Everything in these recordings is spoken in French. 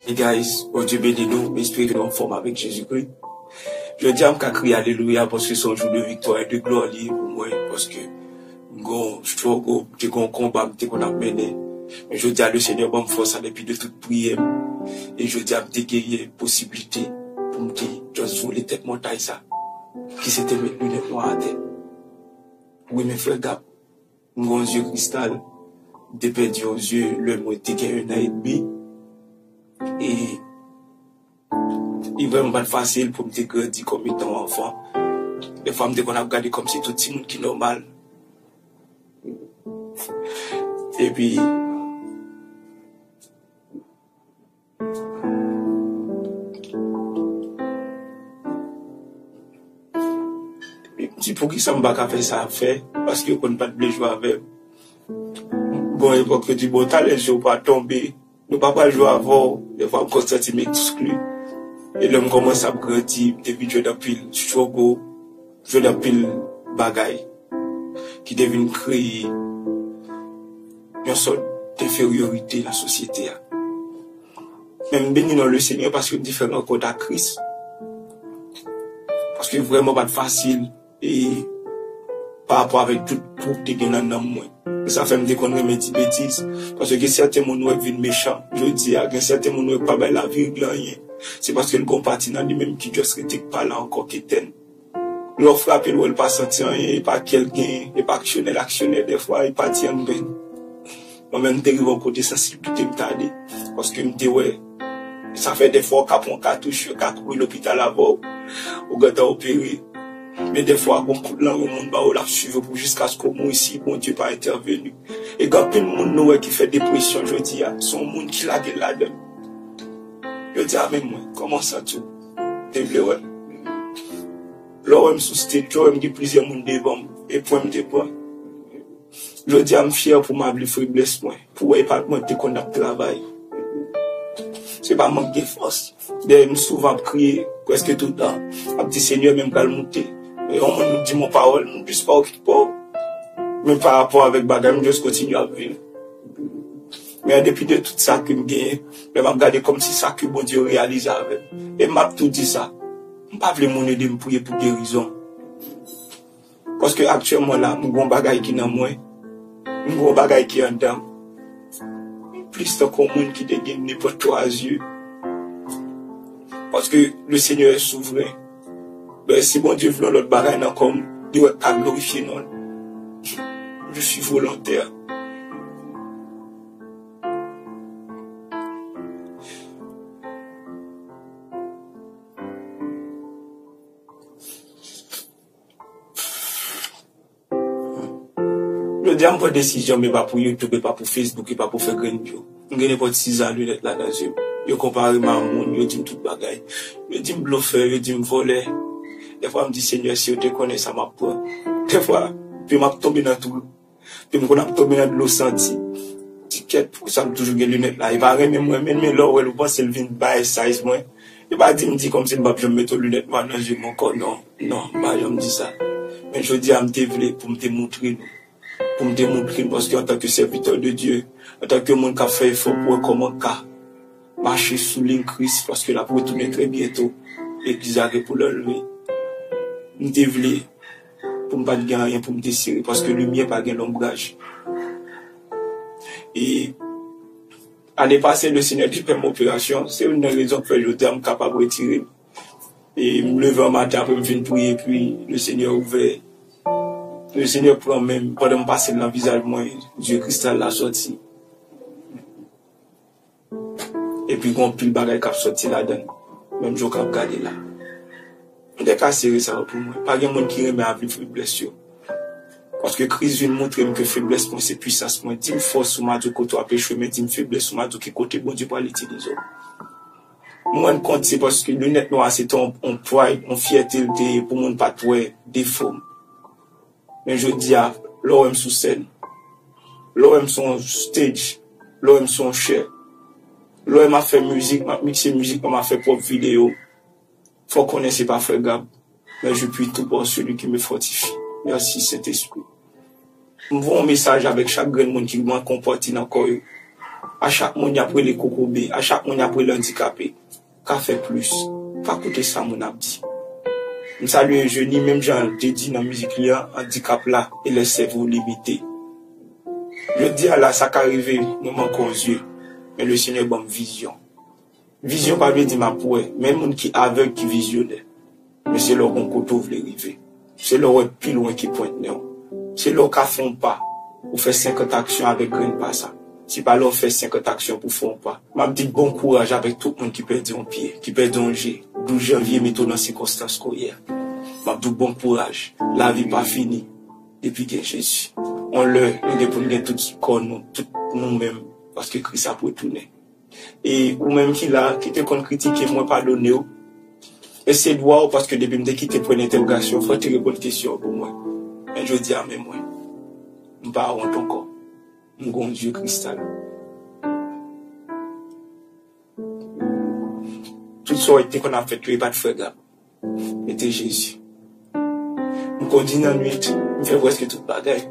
Hey guys, oh Dieu bénis nous, esprit en forme avec Jésus-Christ. Je dis à me crier alléluia parce que c'est un jour de victoire et de gloire pour moi, parce que je trouve que j'ai un combat qu'on a mené. Mais je dis à le Seigneur, bon, force à depuis de toute prière. Et je dis à me dégager possibilité pour me dire, je suis les têtes montagnes ça, qui s'était mettre lunettes noires à terre. Oui, mes frères, gars, mon yeux cristal, des perdu aux yeux, le mot était un an et demi. Et il est vraiment pas facile pour me dire comme étant enfant. Des fois, qu'on a regardé comme si tout le monde qui est normal. Et puis, si pour qui ça me va faire ça à faire, parce que qu'on ne pas de jouer avec. Bon, époque que du bon talent, je ne pas tomber. Nous ne pas jouer avant, des fois, on constate m'exclut. Et l'homme commence à me grandir, depuis je pile struggle, je pile bagaille, qui devine créer une sorte d'infériorité dans la société. Même béni dans le Seigneur parce que différent encore à Christ. Parce que vraiment pas facile et par rapport avec tout troupe qui est dans moi. Ça fait me déconner mes petites bêtises. Parce que certains gens viennent méchants. Je dis, il y a certains gens qui pas bien la vie, rien. C'est parce que le compartiment dans lui-même qui ne critique pas là encore qui t'aime. Leur frappe, il ne pas sentir rien, il pas quelqu'un, il pas actionnaire des fois, il pas tient bien. Moi-même, je suis côté sensibilité, parce que je ouais, ça fait des fois qu'on touche, qu'on courir l'hôpital avant, ou qu'on opéré. Mais des fois, on coup de langue, le monde va la suivre pour jusqu'à ce que moi ici, bon Dieu pas intervenu. Et quand plein de monde qui fait dépression, je dis, son monde qui l'a gueule là-dedans. Je dis, ah, mais moi, comment ça tout? T'es bleu, ouais. Là, je suis sous stage, je dis plusieurs monde devant, et pour me dépendre. Je dis, je suis fier pour ma faiblesse, moi, pour pas moi, qu'on a travail. C'est pas manque de force. Je souvent crier, presque tout le temps. Je dis, Seigneur, même pas le monter. Et on me dit mon parole, je ne suis pas occupé. Mais par rapport avec Bagam, je continue à vivre. Mais depuis de tout ça que je gagne, je me regarde comme si ça que bon Dieu réalise avec. Et je m'a tout dit ça. Je ne peux pas vouloir aider me prier pour guérison. Parce que actuellement là, je suis un bagage qui est dans moi. Je suis un bagage qui est en dedans. Plus de monde qui dégaine n'importe 3 yeux. Parce que le Seigneur est souverain. Ben, si bon Dieu veut l'autre bagaille, comme Dieu a glorifié non. Je suis volontaire. Je dis à mon décision, mais pas pour YouTube, pas pour Facebook, pas pour faire grand show. Je n'ai pas de 6 ans lunettes là dans yeux. Je compare ma monde, je dis tout bagaille. Je dis me bluffer, je dis me voler. Des fois, je me dis, Seigneur, si je te connais, ça m'a peur. Des fois, puis je suis tombé dans tout. Puis je suis tombé dans l'eau senti. Ticket, pour ça, je toujours des lunettes là. Il va remettre moi, mais là, où elle pense, elle vient de bailler size, moi. Il va dire, me dit comme si je me mette aux lunettes, moi, dans les yeux, mon corps. Non, je me dis ça. Mais je dis à me développer pour me démontrer. Pour me démontrer, parce qu'en tant que serviteur de Dieu, en tant que monde qui a fait effort pour comment marcher sous ligne Christ, parce que la pour retourner très bientôt, l'église a pour l'enlever. Me développer pour ne pas gagner, pour me désirer, parce que le mien pas gagné l'ombrage. Et l'année passée, le Seigneur dit faire mon opération, c'est une raison pour laquelle je suis capable de retirer. Et me lever un matin, après me venir prier, puis le Seigneur ouvert. Le Seigneur prend même, pendant me passer dans le visage, moi, Dieu cristal l'a sorti. Et puis, quand plus le bagage qui a sorti là-dedans, même je vais regarder là. Dès qu'à serrer ça pour moi, pas de monde qui remet à vivre faiblesse. Parce que Christ vient montrer que faiblesse, c'est puissance. Moi, dis-moi force sur ma côté à péché, mais dis-moi faiblesse sur ma côté, bon Dieu, pour l'utiliser. Moi, je compte, c'est parce que le net noir, c'est un pride, une fierté, pour mon pas de défaut. Mais je dis à l'OM sous scène, l'OM son stage, l'OM son cher. L'OM a fait musique, m'a mixé musique, m'a fait propre vidéo. Faut connaître, c'est pas frère Gab. Mais je puis tout pour celui qui me fortifie. Merci, Saint-Esprit. Je vois un message avec chaque grand monde qui m'a comporté dans le corps. À chaque monde, y a pris les cocobés. À chaque monde, y a pris l'handicapé. Qu'a fait plus? Pas coûter ça, mon abdi. Je salue un jeune, même Jean, j'ai dit dans la musique, handicap là, et le cerveau limité. Je dis à la, ça qu'arrive, nous manquons aux yeux. Mais le Seigneur donne vision. Vision, pas veut dire ma pouet. Même monde qui aveugle, qui visionnaire. Mais c'est leur qu'on veut arriver. C'est leur plus loin qui pointe, non. C'est leur qui font pas. Ou fait 50 actions avec grain pas ça. Si pas leur fait 50 actions pour faire pas. M'a dit bon courage avec tout le monde qui perd un pied, qui perd un jet. 12 janvier, mettons dans circonstances hier. M'a dit bon courage. La vie pas finie. Depuis que Jésus. On le, nous pour nous tout corps nous, tout nous-mêmes. Parce que Christ a pour tourner. Et, ou même qui l'a, qui te qu'on critique, moi pardonner. Et c'est de voir parce que depuis que je quitte pour une interrogation, il faut te répondre question pour moi. Mais je dis à mes moi. Je ne pas honte encore. Mon Dieu cristal. Tout ça qu'on a fait, tu n'es pas de frère. C'était Jésus. Je continue dans la nuit, je fais presque toute bagaille.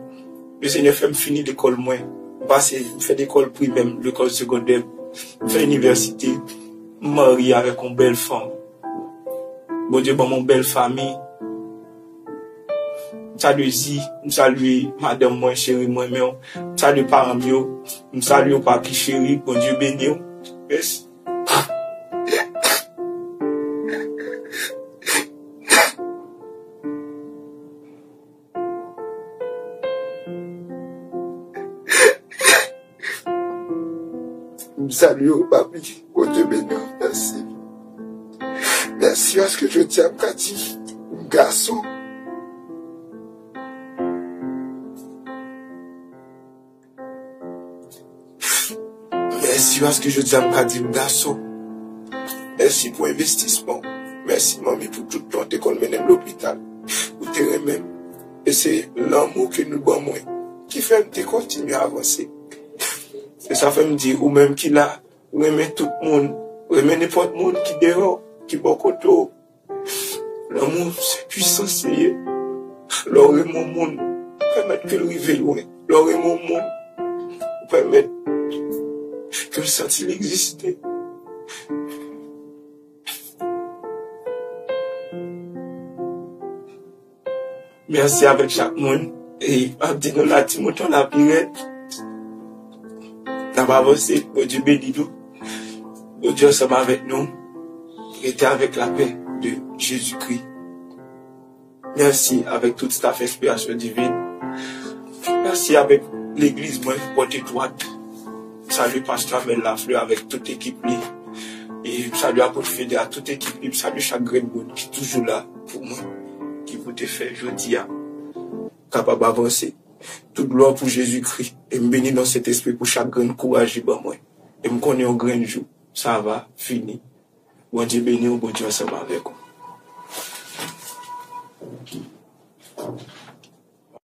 Le Seigneur fait me finir l'école moi. Je fais l'école primaire, l'école secondaire. Je fais l'université. Je me marie avec une belle femme. Bon Dieu, bon, mon belle famille. Salut Zi, salut madame moi chérie moi mais salut parents mio, salut papi chéri, bon Dieu béni. Merci. Salut papi, bon Dieu béni. Merci. Merci parce que je tiens à dire, garçon. Merci parce que je dis à mon garçon. Merci pour l'investissement. Merci, mamie, pour tout le temps qu'on mène à l'hôpital. Pour te remettre. Et c'est l'amour que nous avons qui fait me continuer à avancer. Et ça fait me dire, ou même qu'il a, remet tout le monde, remet n'importe monde qui dehors, qui beaucoup d'eau. L'amour, c'est puissant, c'est leur mon monde, permettre que le rive loin. Leur mon monde, permettre que le sentiment existait. Merci avec chaque monde. Et abdi nous la Timothée la pirate. N'a pas avancé. Bon Dieu béni nous. Bon Dieu ensemble avec nous. Restez avec la paix de Jésus-Christ. Merci avec toute cette inspiration divine. Merci avec l'église moi portée droite. Salut Pasteur Amel Lafleur avec toute l'équipe. Et salut à votre fédé, à toute l'équipe. Salut chaque grain de monde qui est toujours là pour moi. Qui vous te fait jeudi à capable d'avancer. Toute gloire pour Jésus-Christ. Et me bénir dans cet esprit pour chaque grain de courage. Et me connaître un grain de jour. Ça va, fini. Bon Dieu béni, bon Dieu ensemble avec vous.